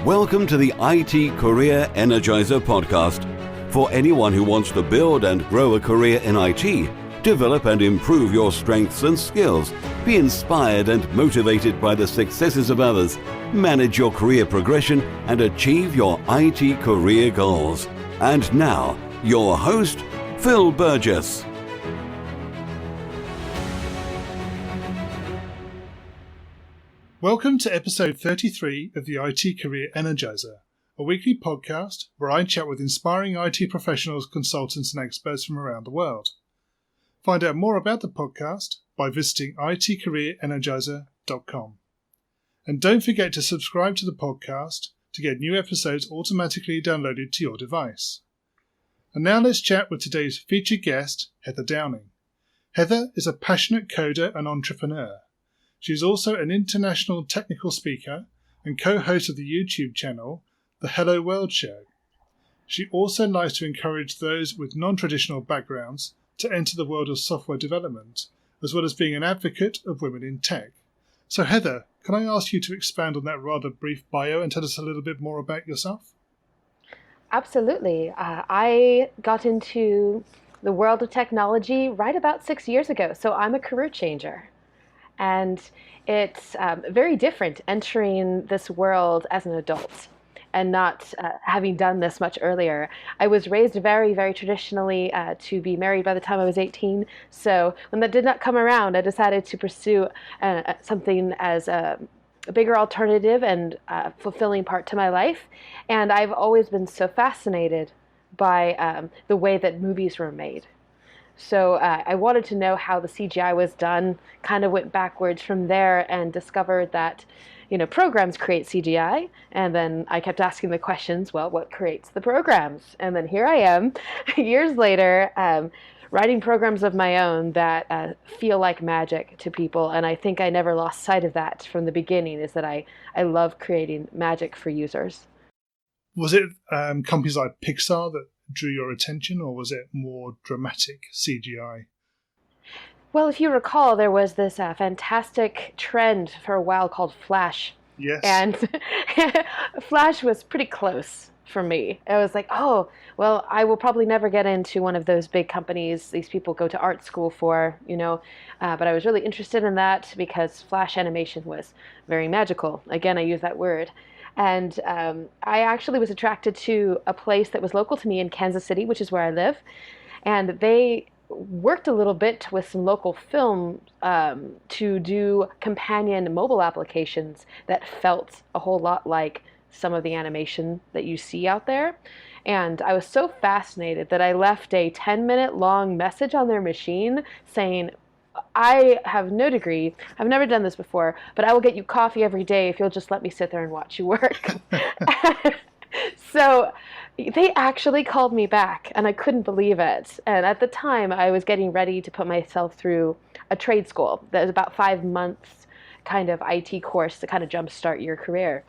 Welcome to the IT Career Energizer podcast. For anyone who wants to build and grow a career in IT, develop and improve your strengths and skills, be inspired and motivated by the successes of others, manage your career progression, and achieve your IT career goals. And now, your host, Phil Burgess. Welcome to episode 33 of the IT Career Energizer, a weekly podcast where I chat with inspiring IT professionals, consultants, and experts from around the world. Find out more about the podcast by visiting itcareerenergizer.com. And don't forget to subscribe to the podcast to get new episodes automatically downloaded to your device. And now let's chat with today's featured guest, Heather Downing. Heather is a passionate coder and entrepreneur. She is also an international technical speaker and co-host of the YouTube channel, The Hello World Show. She also likes to encourage those with non-traditional backgrounds to enter the world of software development, as well as being an advocate of women in tech. So Heather, can I ask you to expand on that rather brief bio and tell us a little bit more about yourself? Absolutely. I got into the world of technology right about 6 years ago, so I'm a career changer. And it's very different entering this world as an adult and not having done this much earlier. I was raised very, very traditionally to be married by the time I was 18. So when that did not come around, I decided to pursue something as a bigger alternative and fulfilling part to my life. And I've always been so fascinated by the way that movies were made. So I wanted to know how the CGI was done, kind of went backwards from there and discovered that, programs create CGI. And then I kept asking the questions, well, what creates the programs? And then here I am, years later, writing programs of my own that feel like magic to people. And I think I never lost sight of that from the beginning, is that I love creating magic for users. Was it companies like Pixar that drew your attention, or was it more dramatic CGI? Well, if you recall, there was this fantastic trend for a while called Flash. Yes. And Flash was pretty close for me. I was like, oh, well, I will probably never get into one of those big companies these people go to art school for, but I was really interested in that because Flash animation was very magical. Again, I use that word. And I actually was attracted to a place that was local to me in Kansas City, which is where I live. And they worked a little bit with some local film to do companion mobile applications that felt a whole lot like some of the animation that you see out there. And I was so fascinated that I left a 10-minute long message on their machine saying, I have no degree, I've never done this before, but I will get you coffee every day if you'll just let me sit there and watch you work. So they actually called me back, and I couldn't believe it. And at the time, I was getting ready to put myself through a trade school that was about 5 months kind of IT course to kind of jumpstart your career.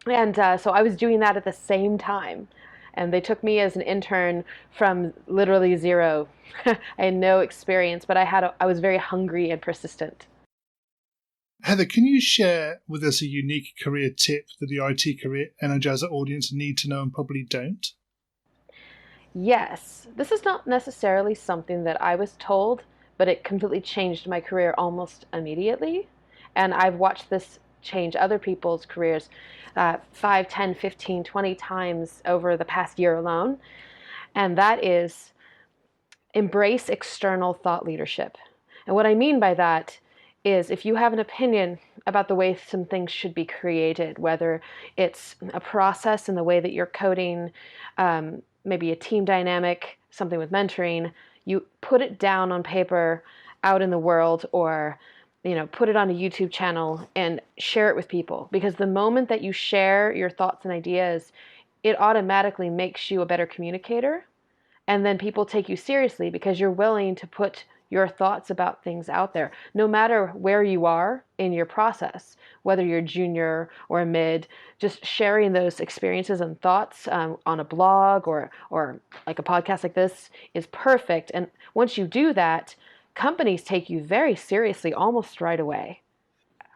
And so I was doing that at the same time. And they took me as an intern from literally zero. I had no experience, but I was very hungry and persistent. Heather, can you share with us a unique career tip that the IT Career Energizer audience need to know and probably don't? Yes, this is not necessarily something that I was told, but it completely changed my career almost immediately. And I've watched this change other people's careers 5, 10, 15, 20 times over the past year alone. And that is embrace external thought leadership. And what I mean by that is if you have an opinion about the way some things should be created, whether it's a process in the way that you're coding, maybe a team dynamic, something with mentoring, you put it down on paper out in the world, or put it on a YouTube channel and share it with people. Because the moment that you share your thoughts and ideas, it automatically makes you a better communicator. And then people take you seriously because you're willing to put your thoughts about things out there, no matter where you are in your process, whether you're junior or mid. Just sharing those experiences and thoughts on a blog or like a podcast like this is perfect. And once you do that, companies take you very seriously almost right away.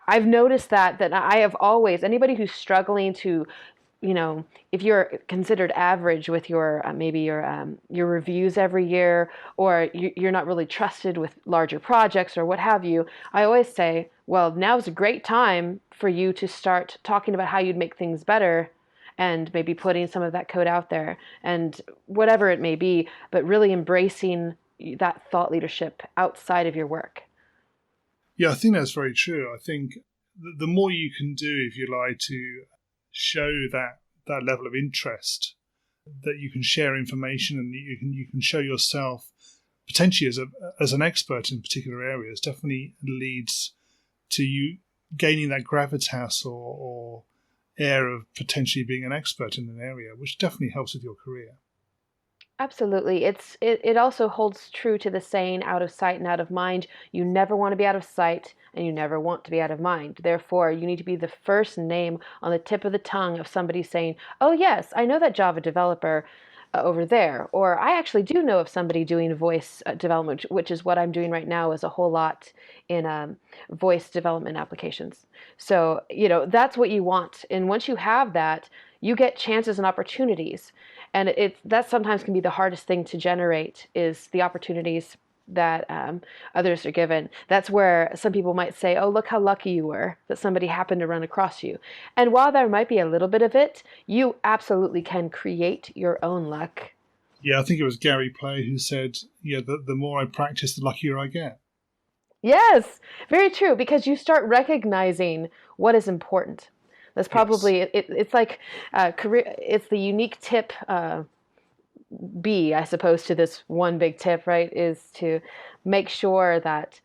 I've noticed that I have always, anybody who's struggling to, if you're considered average with your maybe your reviews every year, or you're not really trusted with larger projects or what have you, I always say, well, now's a great time for you to start talking about how you'd make things better, and maybe putting some of that code out there, and whatever it may be, but really embracing that thought leadership outside of your work. Yeah, I think that's very true. I think the more you can do, if you like, to show that level of interest, that you can share information and you can show yourself potentially as an expert in particular areas, definitely leads to you gaining that gravitas or air of potentially being an expert in an area, which definitely helps with your career. Absolutely. It also holds true to the saying, out of sight and out of mind. You never want to be out of sight and you never want to be out of mind. Therefore, you need to be the first name on the tip of the tongue of somebody saying, oh yes, I know that Java developer over there. Or I actually do know of somebody doing voice development, which is what I'm doing right now, is a whole lot in voice development applications. So, that's what you want. And once you have that, you get chances and opportunities. And that sometimes can be the hardest thing to generate, is the opportunities that others are given. That's where some people might say, oh, look how lucky you were that somebody happened to run across you. And while there might be a little bit of it, you absolutely can create your own luck. Yeah, I think it was Gary Play who said, yeah, the more I practice, the luckier I get. Yes, very true, because you start recognizing what is important. That's probably, yes. It's like career, it's the unique tip B, I suppose, to this one big tip, right, is to make sure that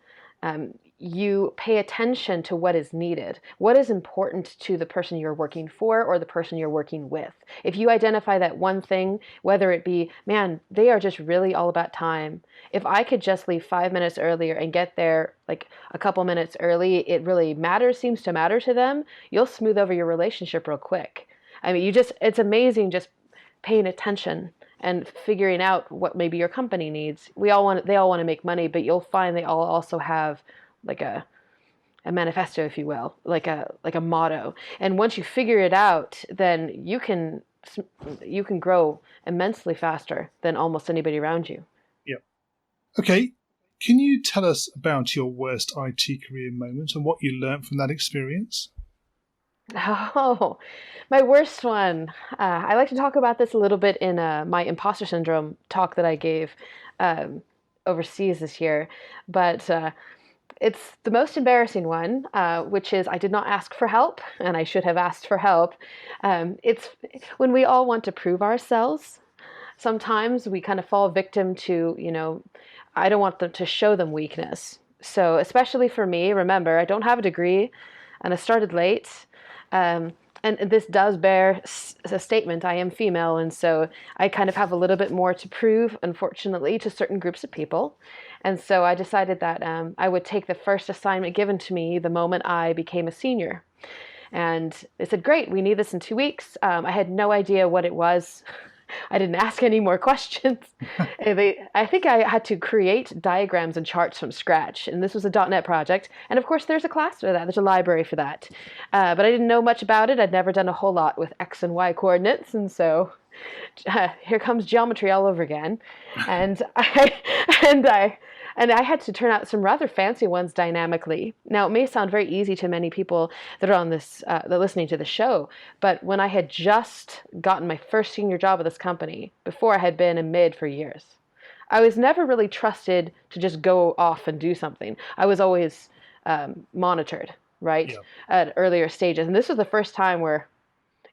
you pay attention to what is needed, what is important to the person you're working for or the person you're working with. If you identify that one thing, whether it be, man, they are just really all about time. If I could just leave 5 minutes earlier and get there like a couple minutes early, it really seems to matter to them, you'll smooth over your relationship real quick. I mean, it's amazing just paying attention and figuring out what maybe your company needs. They all want to make money, but you'll find they all also have like a manifesto, if you will, like a motto. And once you figure it out, then you can grow immensely faster than almost anybody around you. Yep. Okay. Can you tell us about your worst IT career moment and what you learned from that experience? Oh, my worst one. I like to talk about this a little bit in my imposter syndrome talk that I gave overseas this year. But it's the most embarrassing one, which is I did not ask for help, and I should have asked for help. It's when we all want to prove ourselves. Sometimes we kind of fall victim to, I don't want them to show them weakness. So especially for me, remember, I don't have a degree, and I started late. And this does bear a statement. I am female, and so I kind of have a little bit more to prove, unfortunately, to certain groups of people. And so I decided that I would take the first assignment given to me the moment I became a senior. And they said, great, we need this in 2 weeks. I had no idea what it was. I didn't ask any more questions. I think I had to create diagrams and charts from scratch. And this was a .NET project. And of course, there's a class for that. There's a library for that. But I didn't know much about it. I'd never done a whole lot with X and Y coordinates. And so here comes geometry all over again. And I had to turn out some rather fancy ones dynamically. Now, it may sound very easy to many people that are on this, that are listening to the show, but when I had just gotten my first senior job at this company, before I had been a mid for years, I was never really trusted to just go off and do something. I was always monitored, right, yeah, at earlier stages. And this was the first time where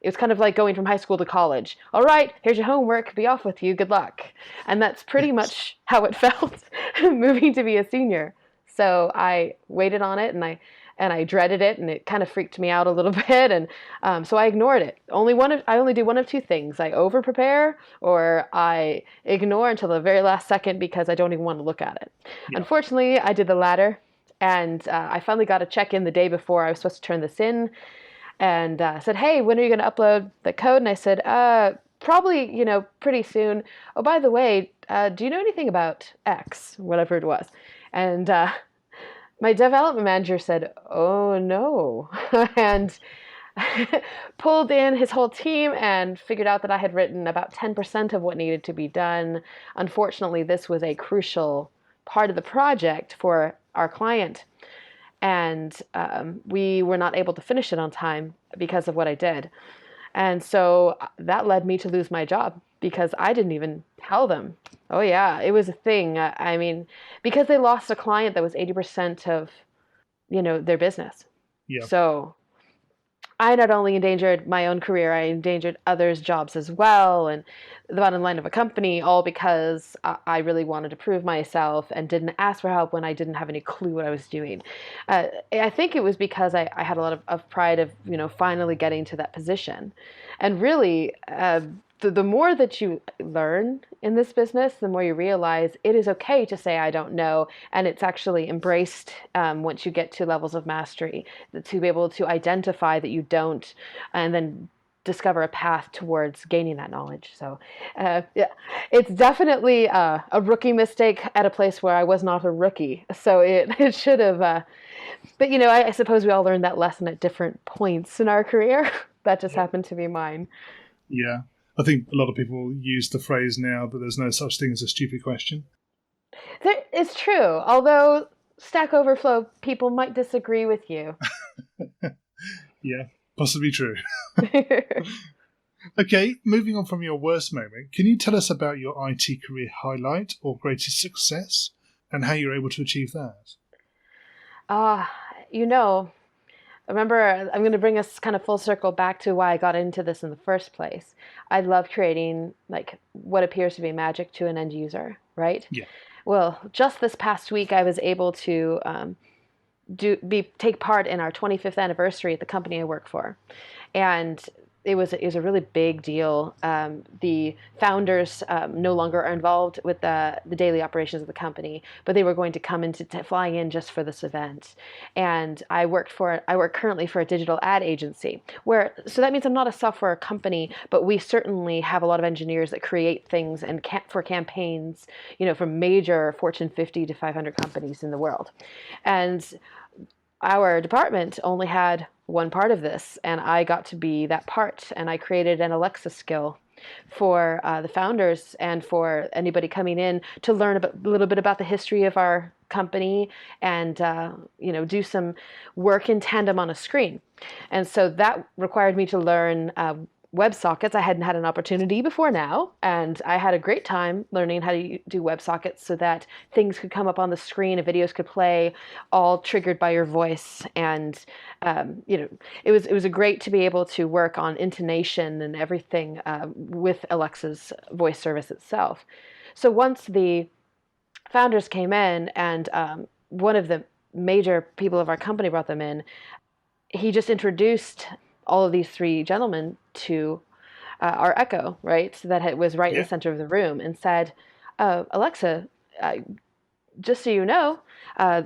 it was kind of like going from high school to college. All right, here's your homework. Be off with you. Good luck. And that's pretty much how it felt moving to be a senior. So I waited on it, and I dreaded it, and it kind of freaked me out a little bit. And so I ignored it. I only do one of two things. I over-prepare, or I ignore until the very last second because I don't even want to look at it. Yeah. Unfortunately, I did the latter. And I finally got a check-in the day before I was supposed to turn this in. And said, hey, when are you going to upload the code? And I said, probably, pretty soon. Oh, by the way, do you know anything about X, whatever it was? And My development manager said, "Oh no," and pulled in his whole team and figured out that I had written about 10% of what needed to be done. Unfortunately, this was a crucial part of the project for our client, and we were not able to finish it on time because of what I did. And so that led me to lose my job because I didn't even tell them. Oh yeah, it was a thing. I mean, because they lost a client that was 80% of, their business. Yeah. So I not only endangered my own career, I endangered others' jobs as well, and the bottom line of a company, all because I really wanted to prove myself and didn't ask for help when I didn't have any clue what I was doing. I think it was because I had a lot of pride of, finally getting to that position. And really, the more that you learn in this business, the more you realize it is okay to say, I don't know. And it's actually embraced once you get to levels of mastery, to be able to identify that you don't, and then discover a path towards gaining that knowledge. So, yeah, it's definitely a rookie mistake at a place where I was not a rookie. So it should have, but I suppose we all learned that lesson at different points in our career. That just happened to be mine. Yeah. I think a lot of people use the phrase now that there's no such thing as a stupid question. It's true, although Stack Overflow people might disagree with you. Yeah, possibly true. Okay, moving on from your worst moment, can you tell us about your IT career highlight or greatest success and how you're able to achieve that? Ah, remember, I'm going to bring us kind of full circle back to why I got into this in the first place. I love creating like what appears to be magic to an end user, right? Yeah. Well, just this past week, I was able to take part in our 25th anniversary at the company I work for, and it was a really big deal. The founders no longer are involved with the daily operations of the company, but they were going to come in to fly in just for this event. And I work currently for a digital ad agency, so that means I'm not a software company, but we certainly have a lot of engineers that create things and for campaigns, from major Fortune 50 to 500 companies in the world. And our department only had one part of this, and I got to be that part. And I created an Alexa skill for the founders and for anybody coming in to learn a little bit about the history of our company and do some work in tandem on a screen. And so that required me to learn WebSockets. I hadn't had an opportunity before now, and I had a great time learning how to do WebSockets so that things could come up on the screen and videos could play, all triggered by your voice. And it was a great to be able to work on intonation and everything with Alexa's voice service itself. So once the founders came in, and one of the major people of our company brought them in, he just introduced all of these three gentlemen to our Echo, right? So that it was right in the center of the room, and said, Alexa, just so you know,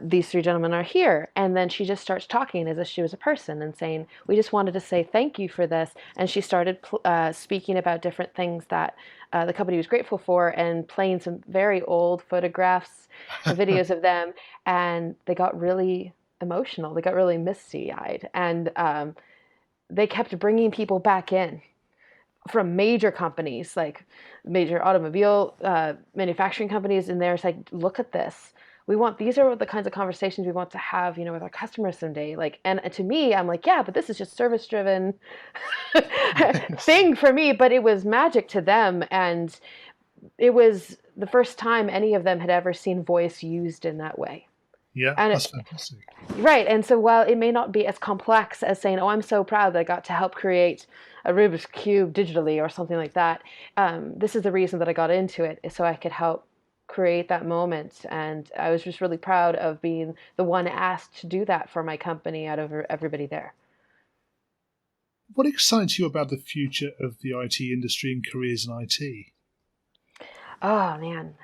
these three gentlemen are here. And then she just starts talking as if she was a person and saying, we just wanted to say thank you for this. And she started speaking about different things that the company was grateful for, and playing some very old photographs and videos of them. And they got really emotional. They got really misty-eyed. And they kept bringing people back in from major companies, like major automobile manufacturing companies, and they're like, look at this. These are the kinds of conversations we want to have, with our customers someday. Like, and to me, I'm like, yeah, but this is just service driven thing for me, but it was magic to them. And it was the first time any of them had ever seen voice used in that way. Yeah, and that's fantastic. Right. And so while it may not be as complex as saying, oh, I'm so proud that I got to help create a Rubik's Cube digitally or something like that, this is the reason that I got into it, is so I could help create that moment. And I was just really proud of being the one asked to do that for my company out of everybody there. What excites you about the future of the IT industry and careers in IT? Oh man,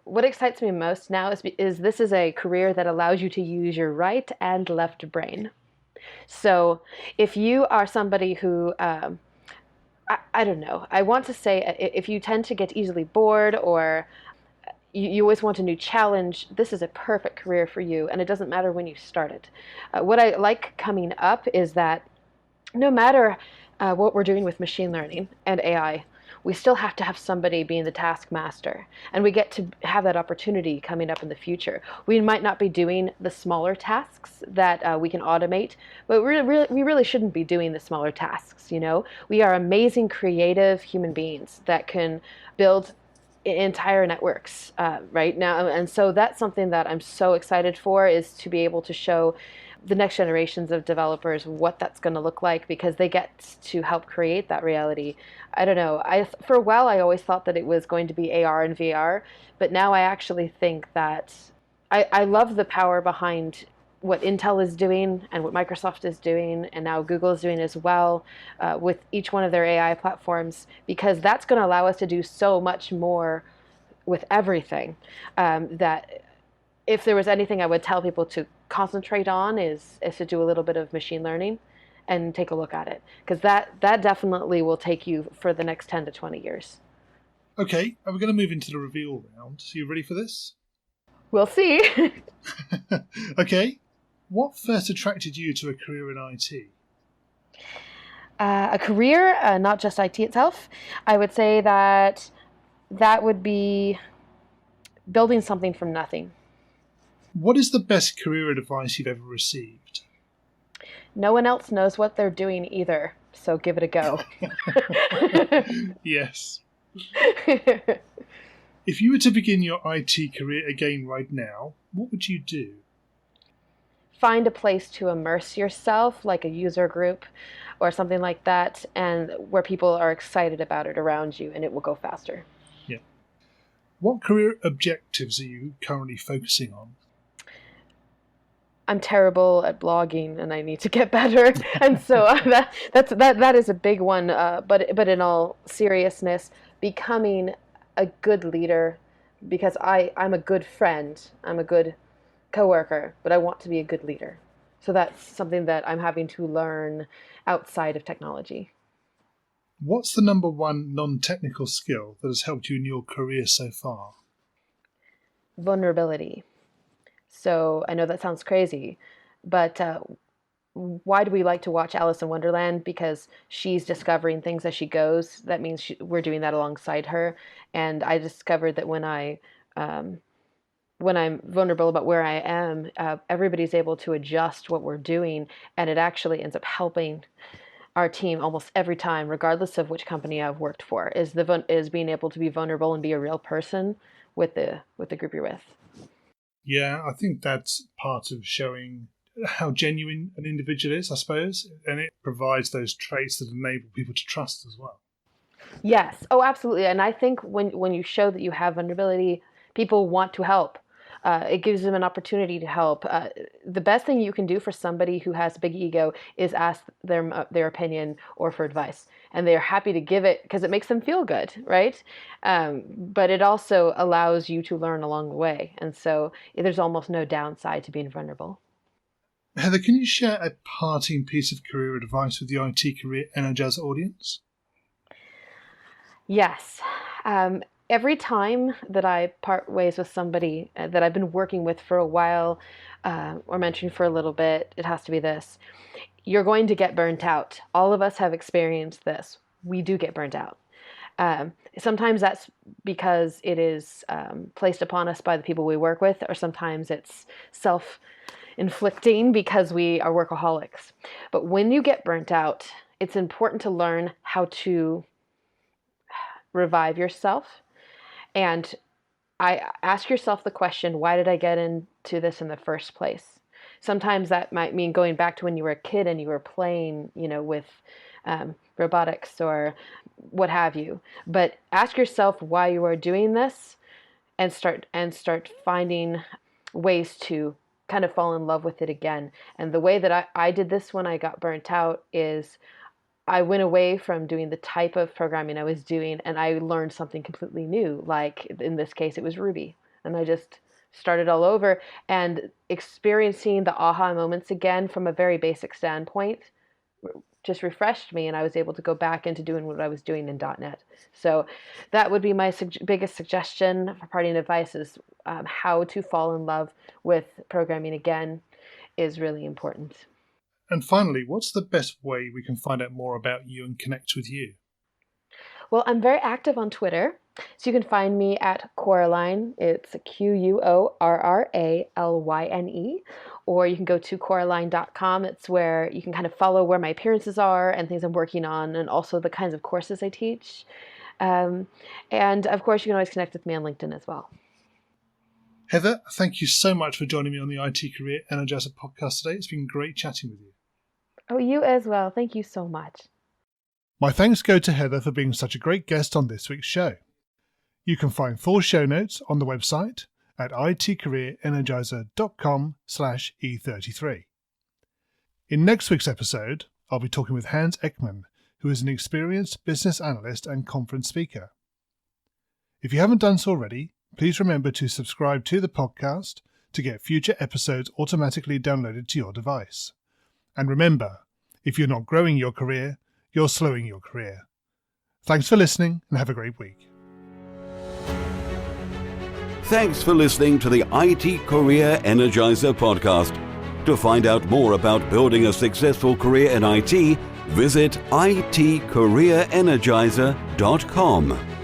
what excites me most now is this is a career that allows you to use your right and left brain. So if you are somebody who, I don't know, I want to say if you tend to get easily bored, or you always want a new challenge. This is a perfect career for you, and it doesn't matter when you start it. What I like coming up is that no matter what we're doing with machine learning and AI, we still have to have somebody being the taskmaster. And we get to have that opportunity coming up in the future. We might not be doing the smaller tasks that we can automate, but we really shouldn't be doing the smaller tasks. We are amazing, creative human beings that can build entire networks right now. And so that's something that I'm so excited for, is to be able to show the next generations of developers what that's going to look like, because they get to help create that reality. I don't know. For a while, I always thought that it was going to be AR and VR, but now I actually think that I love the power behind what Intel is doing and what Microsoft is doing, and now Google is doing as well, with each one of their AI platforms, because that's going to allow us to do so much more with everything. That if there was anything I would tell people to concentrate on is to do a little bit of machine learning and take a look at it, because that definitely will take you for the next 10 to 20 years. Okay, we're going to move into the reveal round. So you ready for this? We'll see. Okay. What first attracted you to a career in IT? A career, not just IT itself. I would say that would be building something from nothing. What is the best career advice you've ever received? No one else knows what they're doing either, so give it a go. Yes. If you were to begin your IT career again right now, what would you do? Find a place to immerse yourself, like a user group or something like that, and where people are excited about it around you, and it will go faster. Yeah. What career objectives are you currently focusing on? I'm terrible at blogging, and I need to get better. And so that is a big one. But in all seriousness, becoming a good leader, because I'm a good friend, I'm a good coworker, but I want to be a good leader. So that's something that I'm having to learn outside of technology. What's the number one non-technical skill that has helped you in your career so far? Vulnerability. So I know that sounds crazy, but why do we like to watch Alice in Wonderland? Because she's discovering things as she goes. That means we're doing that alongside her. And I discovered that when I'm vulnerable about where I am, everybody's able to adjust what we're doing, and it actually ends up helping our team almost every time, regardless of which company I've worked for. Is being able to be vulnerable and be a real person with the group you're with. Yeah, I think that's part of showing how genuine an individual is, I suppose, and it provides those traits that enable people to trust as well. Yes. Oh, absolutely. And I think when you show that you have vulnerability, people want to help. It gives them an opportunity to help. The best thing you can do for somebody who has a big ego is ask their opinion or for advice, and they're happy to give it because it makes them feel good, right? But it also allows you to learn along the way, and so there's almost no downside to being vulnerable. Heather, can you share a parting piece of career advice with the IT Career Energizer audience? Yes. Every time that I part ways with somebody that I've been working with for a while, or mentoring for a little bit, it has to be this. You're going to get burnt out. All of us have experienced this. We do get burnt out. Sometimes that's because it is placed upon us by the people we work with, or sometimes it's self-inflicting because we are workaholics. But when you get burnt out, it's important to learn how to revive yourself. And I ask yourself the question, why did I get into this in the first place? Sometimes that might mean going back to when you were a kid and you were playing, with robotics or what have you. But ask yourself why you are doing this, and start finding ways to kind of fall in love with it again. And the way that I did this when I got burnt out is I went away from doing the type of programming I was doing, and I learned something completely new. Like in this case, it was Ruby. And I just started all over, and experiencing the aha moments again from a very basic standpoint just refreshed me, and I was able to go back into doing what I was doing in .NET. So that would be my biggest suggestion for parting advice is how to fall in love with programming again is really important. And finally, what's the best way we can find out more about you and connect with you? Well, I'm very active on Twitter, so you can find me at Coraline. It's QUORRALYNE, or you can go to Coraline.com. It's where you can kind of follow where my appearances are and things I'm working on, and also the kinds of courses I teach. And of course, you can always connect with me on LinkedIn as well. Heather, thank you so much for joining me on the IT Career Energizer podcast today. It's been great chatting with you. Oh, you as well. Thank you so much. My thanks go to Heather for being such a great guest on this week's show. You can find full show notes on the website at itcareerenergizer.com/E33. In next week's episode, I'll be talking with Hans Ekman, who is an experienced business analyst and conference speaker. If you haven't done so already, please remember to subscribe to the podcast to get future episodes automatically downloaded to your device. And remember, if you're not growing your career, you're slowing your career. Thanks for listening and have a great week. Thanks for listening to the IT Career Energizer podcast. To find out more about building a successful career in IT, visit itcareerenergizer.com.